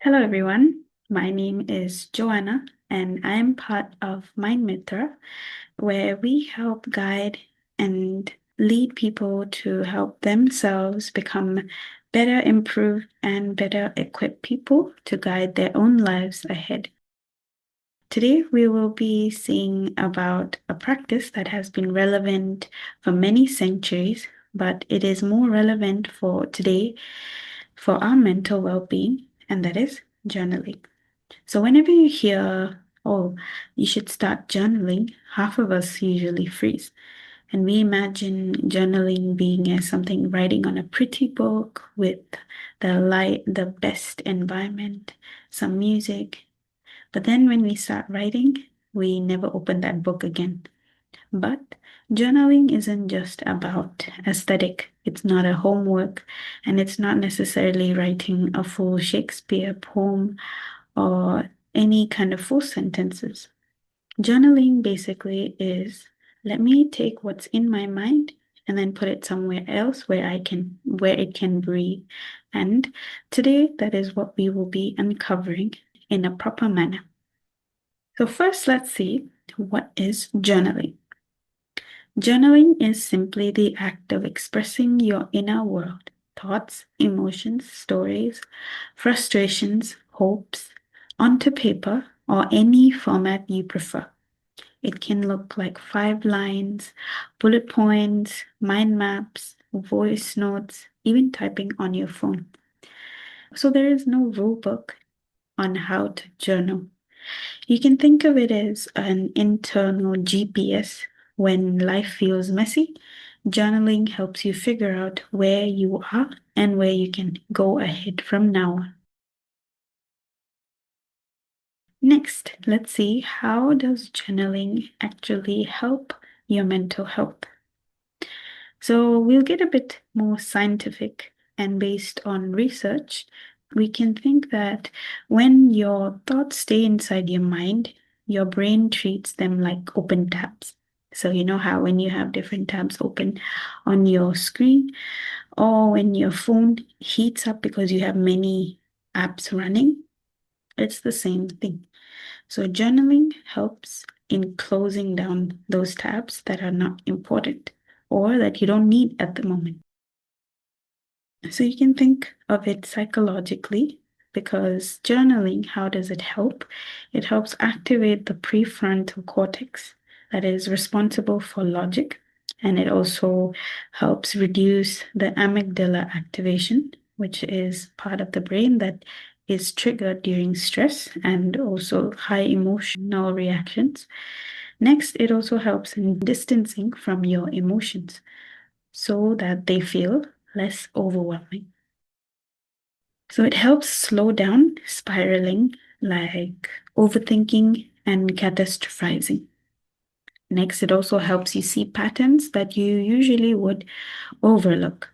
Hello, everyone. My name is Joanna, and I am part of Mitra, where we help guide and lead people to help themselves become better, improved, and better equipped people to guide their own lives ahead. Today, we will be seeing about a practice that has been relevant for many centuries, but it is more relevant for today for our mental well-being, and that is journaling. So whenever you hear, oh, you should start journaling, half of us usually freeze. And we imagine journaling being as something writing on a pretty book with the best environment, some music. But then when we start writing, we never open that book again. But journaling isn't just about aesthetic. It's not a homework, and it's not necessarily writing a full Shakespeare poem or any kind of full sentences. Journaling basically is let me take what's in my mind and then put it somewhere else where it can breathe. And today that is what we will be uncovering in a proper manner. So first let's see, what is journaling? Journaling is simply the act of expressing your inner world, thoughts, emotions, stories, frustrations, hopes, onto paper or any format you prefer. It can look like 5 lines, bullet points, mind maps, voice notes, even typing on your phone. So there is no rule book on how to journal. You can think of it as an internal GPS. When life feels messy, journaling helps you figure out where you are and where you can go ahead from now on. Next, let's see, how does journaling actually help your mental health? So we'll get a bit more scientific, and based on research, we can think that when your thoughts stay inside your mind, your brain treats them like open tabs. So you know how when you have different tabs open on your screen, or when your phone heats up because you have many apps running, it's the same thing. So journaling helps in closing down those tabs that are not important or that you don't need at the moment. So you can think of it psychologically, because journaling, how does it help? It helps activate the prefrontal cortex that is responsible for logic, and it also helps reduce the amygdala activation, which is part of the brain that is triggered during stress and also high emotional reactions. Next, it also helps in distancing from your emotions so that they feel less overwhelming. So it helps slow down spiraling like overthinking and catastrophizing. Next, it also helps you see patterns that you usually would overlook.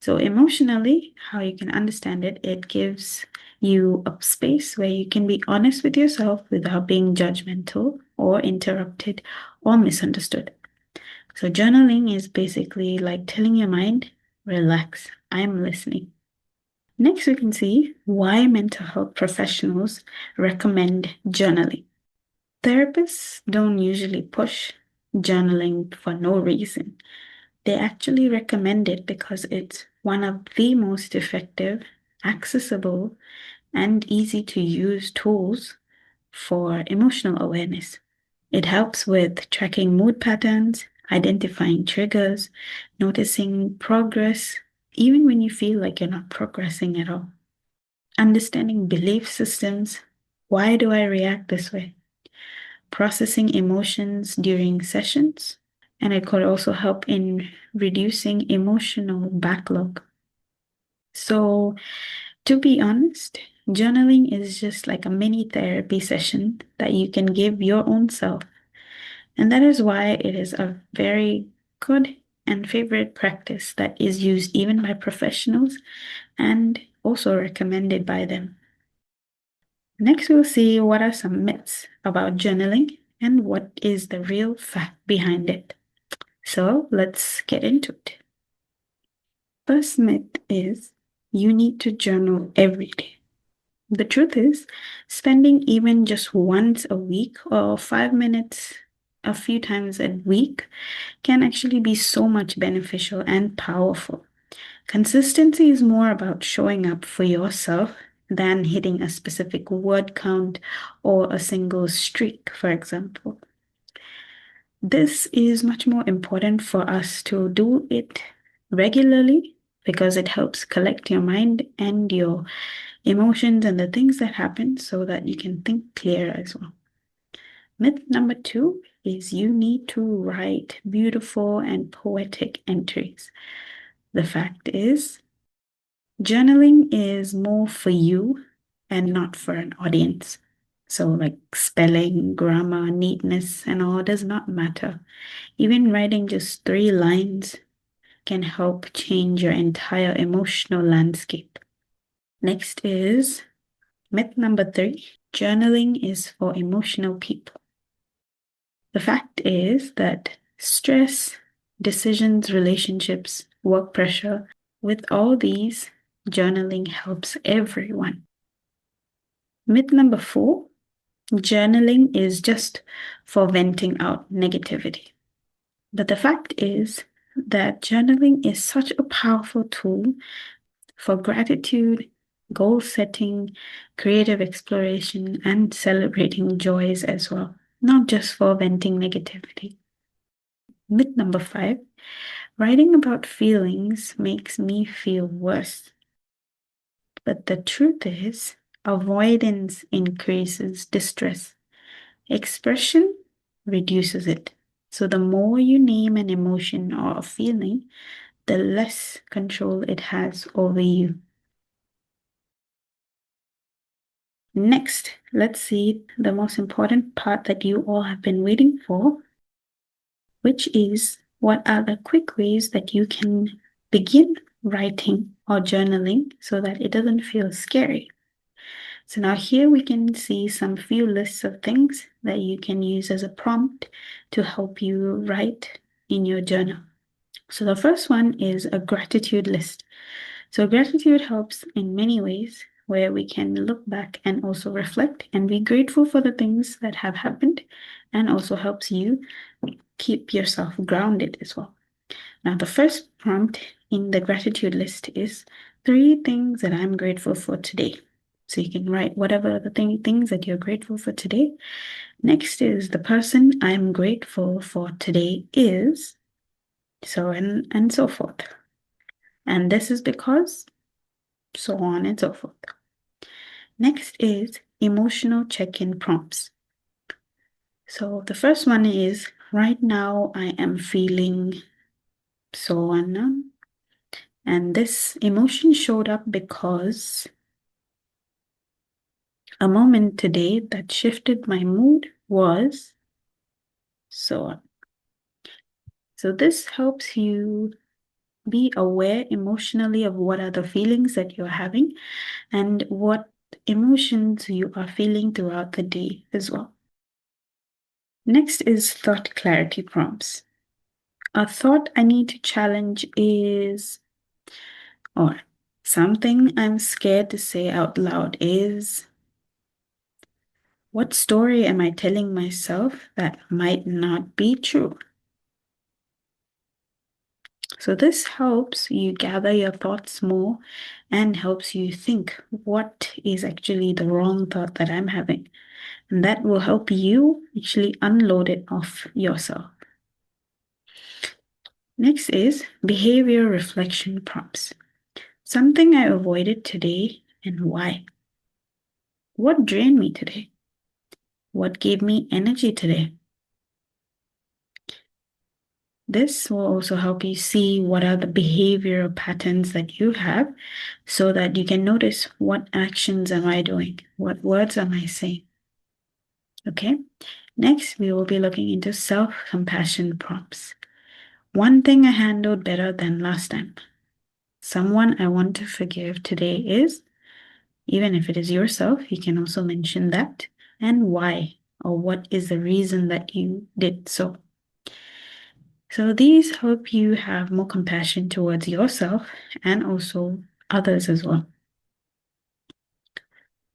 So emotionally, how you can understand it, it gives you a space where you can be honest with yourself without being judgmental or interrupted or misunderstood. So journaling is basically like telling your mind, relax, I'm listening. Next, we can see why mental health professionals recommend journaling. Therapists don't usually push journaling for no reason. They actually recommend it because it's one of the most effective, accessible, and easy to use tools for emotional awareness. It helps with tracking mood patterns, identifying triggers, noticing progress, even when you feel like you're not progressing at all. Understanding belief systems. Why do I react this way? Processing emotions during sessions. And it could also help in reducing emotional backlog. So, to be honest, journaling is just like a mini therapy session that you can give your own self. And that is why it is a very good and favorite practice that is used even by professionals and also recommended by them. Next, we'll see what are some myths about journaling and what is the real fact behind it. So let's get into it. First myth is you need to journal every day. The truth is, spending even just once a week or 5 minutes a few times a week can actually be so much beneficial and powerful. Consistency is more about showing up for yourself than hitting a specific word count or a single streak, for example. This is much more important for us to do it regularly because it helps collect your mind and your emotions and the things that happen so that you can think clear as well. Myth number 2 is you need to write beautiful and poetic entries. The fact is, journaling is more for you and not for an audience. So, like spelling, grammar, neatness, and all does not matter. Even writing just 3 lines can help change your entire emotional landscape. Next is myth number 3. Journaling is for emotional people. The fact is that stress, decisions, relationships, work pressure, with all these, journaling helps everyone. Myth number 4, journaling is just for venting out negativity. But the fact is that journaling is such a powerful tool for gratitude, goal setting, creative exploration, and celebrating joys as well, not just for venting negativity. Myth number 5, writing about feelings makes me feel worse. But the truth is, avoidance increases distress. Expression reduces it. So the more you name an emotion or a feeling, the less control it has over you. Next, let's see the most important part that you all have been waiting for, which is what are the quick ways that you can begin writing or journaling so that it doesn't feel scary. So now here we can see some few lists of things that you can use as a prompt to help you write in your journal. So the first one is a gratitude list. So gratitude helps in many ways where we can look back and also reflect and be grateful for the things that have happened, and also helps you keep yourself grounded as well. Now, the first prompt in the gratitude list is 3 things that I'm grateful for today. So you can write whatever the things that you're grateful for today. Next is the person I'm grateful for today is, so and so forth. And this is because, so on and so forth. Next is emotional check-in prompts. So the first one is, right now I am feeling so on. And this emotion showed up because a moment today that shifted my mood was so on. So this helps you be aware emotionally of what are the feelings that you're having and what emotions you are feeling throughout the day as well. Next is thought clarity prompts. A thought I need to challenge is, or something I'm scared to say out loud is, what story am I telling myself that might not be true? So this helps you gather your thoughts more and helps you think what is actually the wrong thought that I'm having. And that will help you actually unload it off yourself. Next is behavior reflection prompts. Something I avoided today and why? What drained me today? What gave me energy today? This will also help you see what are the behavioral patterns that you have so that you can notice what actions am I doing? What words am I saying? Okay. Next, we will be looking into self-compassion prompts. One thing I handled better than last time. Someone I want to forgive today is, even if it is yourself, you can also mention that and why, or what is the reason that you did so. So these help you have more compassion towards yourself and also others as well.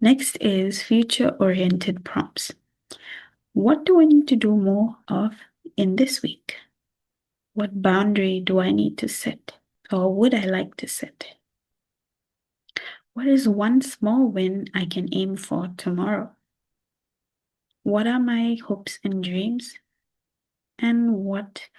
Next is future-oriented prompts. What do I need to do more of in this week? What boundary do I need to set, or would I like to set? What is one small win I can aim for tomorrow? What are my hopes and dreams? And what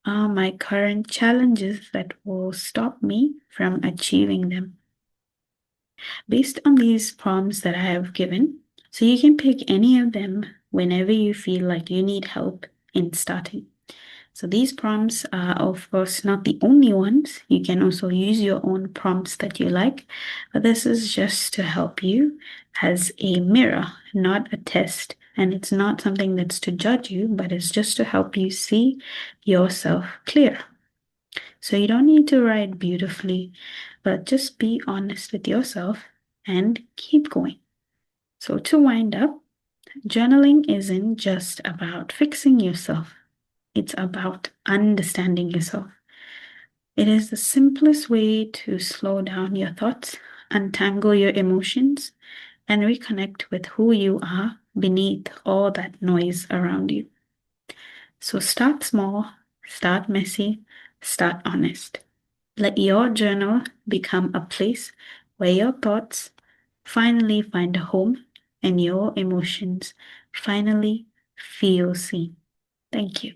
are my current challenges that will stop me from achieving them? Based on these prompts that I have given, so you can pick any of them whenever you feel like you need help in starting. So these prompts are, of course, not the only ones. You can also use your own prompts that you like, but this is just to help you as a mirror, not a test. And it's not something that's to judge you, but it's just to help you see yourself clear. So you don't need to write beautifully, but just be honest with yourself and keep going. So to wind up, journaling isn't just about fixing yourself. It's about understanding yourself. It is the simplest way to slow down your thoughts, untangle your emotions, and reconnect with who you are beneath all that noise around you. So start small, start messy, start honest. Let your journal become a place where your thoughts finally find a home and your emotions finally feel seen. Thank you.